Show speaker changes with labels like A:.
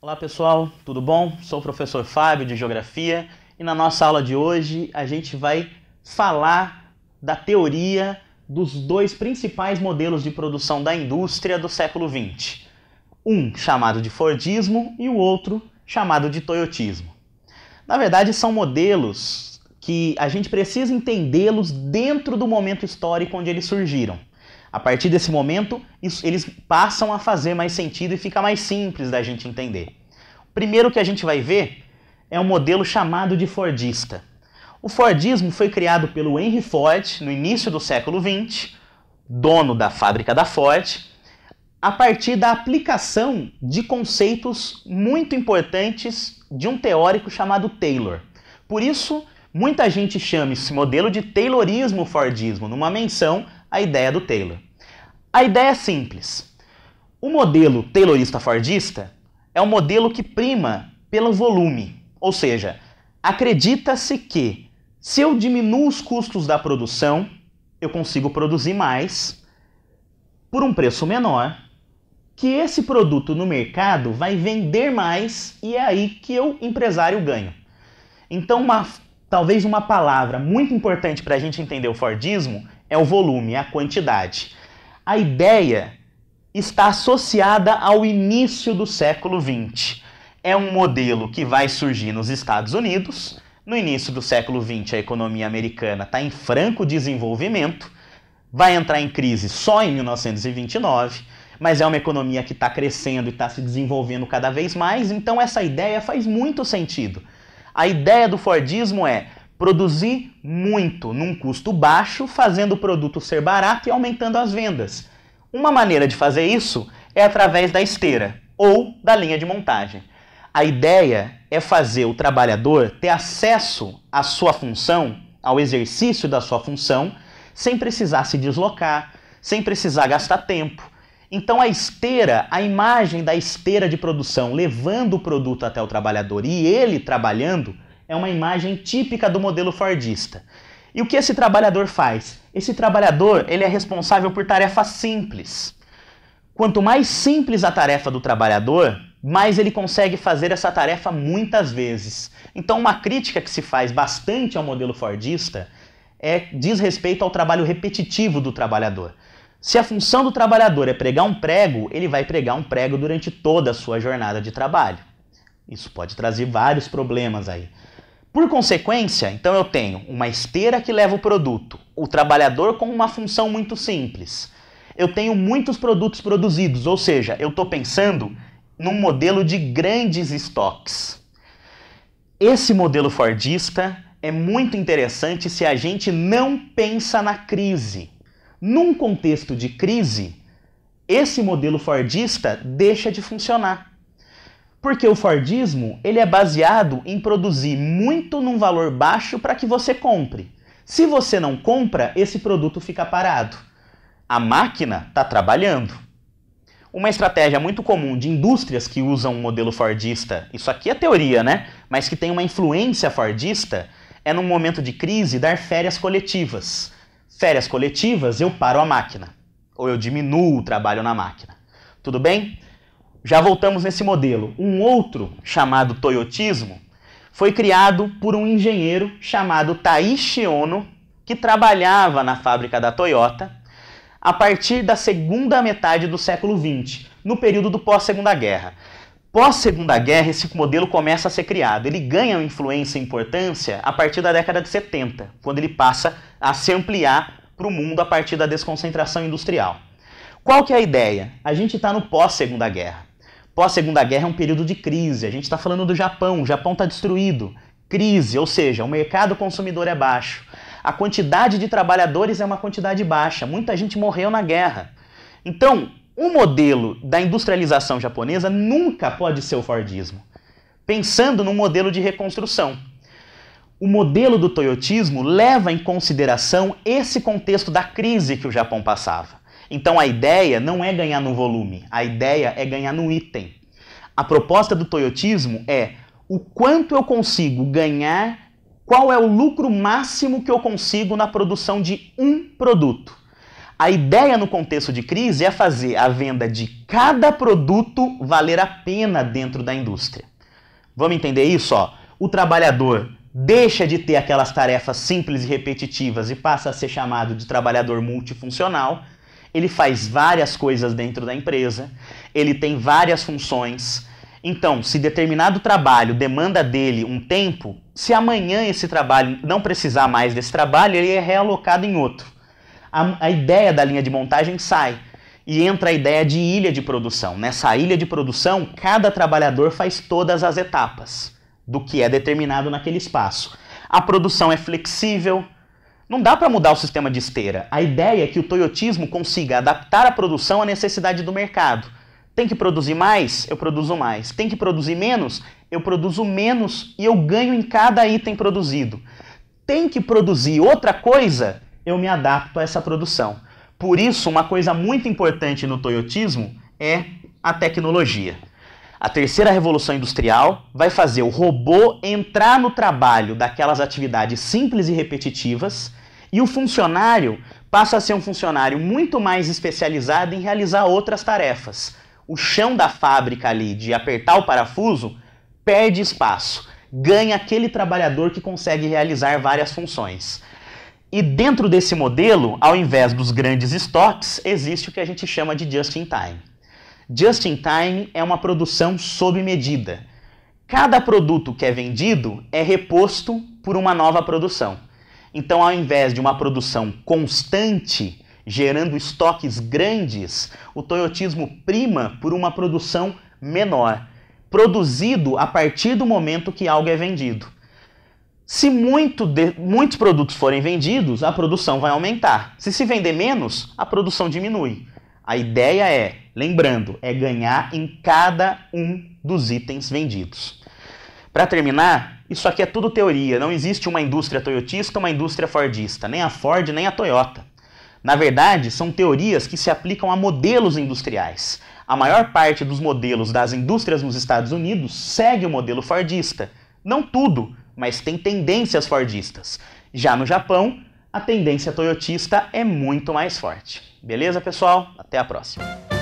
A: Olá pessoal, tudo bom? Sou o professor Fábio de Geografia e na nossa aula de hoje a gente vai falar da teoria dos dois principais modelos de produção da indústria do século XX. Um chamado de Fordismo e o outro chamado de Toyotismo. Na verdade são modelos que a gente precisa entendê-los dentro do momento histórico onde eles surgiram. A partir desse momento, eles passam a fazer mais sentido e fica mais simples da gente entender. O primeiro que a gente vai ver é um modelo chamado de Fordista. O Fordismo foi criado pelo Henry Ford no início do século XX, dono da fábrica da Ford, a partir da aplicação de conceitos muito importantes de um teórico chamado Taylor. Por isso, muita gente chama esse modelo de Taylorismo-Fordismo, numa menção à ideia do Taylor. A ideia é simples. O modelo taylorista-fordista é um modelo que prima pelo volume, ou seja, acredita-se que se eu diminuo os custos da produção, eu consigo produzir mais por um preço menor, que esse produto no mercado vai vender mais e é aí que eu, empresário, ganho. Então, talvez uma palavra muito importante para a gente entender o Fordismo é o volume, a quantidade. A ideia está associada ao início do século XX. É um modelo que vai surgir nos Estados Unidos. No início do século XX, a economia americana está em franco desenvolvimento, vai entrar em crise só em 1929, mas é uma economia que está crescendo e está se desenvolvendo cada vez mais, então essa ideia faz muito sentido. A ideia do Fordismo é produzir muito num custo baixo, fazendo o produto ser barato e aumentando as vendas. Uma maneira de fazer isso é através da esteira ou da linha de montagem. A ideia é fazer o trabalhador ter acesso à sua função, ao exercício da sua função, sem precisar se deslocar, sem precisar gastar tempo. Então a esteira, a imagem da esteira de produção levando o produto até o trabalhador e ele trabalhando, é uma imagem típica do modelo fordista. E o que esse trabalhador faz? Esse trabalhador ele é responsável por tarefas simples. Quanto mais simples a tarefa do trabalhador, mais ele consegue fazer essa tarefa muitas vezes. Então uma crítica que se faz bastante ao modelo fordista diz respeito ao trabalho repetitivo do trabalhador. Se a função do trabalhador é pregar um prego, ele vai pregar um prego durante toda a sua jornada de trabalho. Isso pode trazer vários problemas aí. Por consequência, então eu tenho uma esteira que leva o produto, o trabalhador com uma função muito simples. Eu tenho muitos produtos produzidos, ou seja, eu estou pensando num modelo de grandes estoques. Esse modelo fordista é muito interessante se a gente não pensa na crise. Num contexto de crise, esse modelo fordista deixa de funcionar. Porque o Fordismo ele é baseado em produzir muito num valor baixo para que você compre. Se você não compra, esse produto fica parado. A máquina está trabalhando. Uma estratégia muito comum de indústrias que usam um modelo fordista, isso aqui é teoria, né? Mas que tem uma influência fordista, é num momento de crise dar férias coletivas. Férias coletivas, eu paro a máquina. Ou eu diminuo o trabalho na máquina. Tudo bem? Já voltamos nesse modelo. Um outro, chamado Toyotismo, foi criado por um engenheiro chamado Taiichi Ohno, que trabalhava na fábrica da Toyota a partir da segunda metade do século XX, no período do pós-Segunda Guerra. Pós-Segunda Guerra, esse modelo começa a ser criado. Ele ganha influência e importância a partir da década de 70, quando ele passa a se ampliar para o mundo a partir da desconcentração industrial. Qual que é a ideia? A gente está no pós-Segunda Guerra. Pós-Segunda Guerra é um período de crise. A gente está falando do Japão. O Japão está destruído. Crise, ou seja, o mercado consumidor é baixo. A quantidade de trabalhadores é uma quantidade baixa. Muita gente morreu na guerra. Então, o modelo da industrialização japonesa nunca pode ser o Fordismo. Pensando no modelo de reconstrução. O modelo do Toyotismo leva em consideração esse contexto da crise que o Japão passava. Então a ideia não é ganhar no volume, a ideia é ganhar no item. A proposta do Toyotismo é o quanto eu consigo ganhar, qual é o lucro máximo que eu consigo na produção de um produto. A ideia no contexto de crise é fazer a venda de cada produto valer a pena dentro da indústria. Vamos entender isso? O trabalhador deixa de ter aquelas tarefas simples e repetitivas e passa a ser chamado de trabalhador multifuncional. Ele faz várias coisas dentro da empresa, ele tem várias funções. Então, se determinado trabalho demanda dele um tempo, se amanhã esse trabalho não precisar mais desse trabalho, ele é realocado em outro. A ideia da linha de montagem sai e entra a ideia de ilha de produção. Nessa ilha de produção, cada trabalhador faz todas as etapas do que é determinado naquele espaço. A produção é flexível, não dá para mudar o sistema de esteira. A ideia é que o toyotismo consiga adaptar a produção à necessidade do mercado. Tem que produzir mais? Eu produzo mais. Tem que produzir menos? Eu produzo menos e eu ganho em cada item produzido. Tem que produzir outra coisa? Eu me adapto a essa produção. Por isso, uma coisa muito importante no toyotismo é a tecnologia. A terceira revolução industrial vai fazer o robô entrar no trabalho daquelas atividades simples e repetitivas e o funcionário passa a ser um funcionário muito mais especializado em realizar outras tarefas. O chão da fábrica ali de apertar o parafuso perde espaço, ganha aquele trabalhador que consegue realizar várias funções. E dentro desse modelo, ao invés dos grandes estoques, existe o que a gente chama de just-in-time. Just-in-time é uma produção sob medida. Cada produto que é vendido é reposto por uma nova produção. Então, ao invés de uma produção constante, gerando estoques grandes, o toyotismo prima por uma produção menor, produzido a partir do momento que algo é vendido. Se muitos produtos forem vendidos, a produção vai aumentar. Se vender menos, a produção diminui. A ideia é, lembrando, é ganhar em cada um dos itens vendidos. Para terminar, isso aqui é tudo teoria. Não existe uma indústria toyotista ou uma indústria fordista, nem a Ford nem a Toyota. Na verdade, são teorias que se aplicam a modelos industriais. A maior parte dos modelos das indústrias nos Estados Unidos segue o modelo fordista. Não tudo, mas tem tendências fordistas. Já no Japão, a tendência toyotista é muito mais forte. Beleza, pessoal? Até a próxima!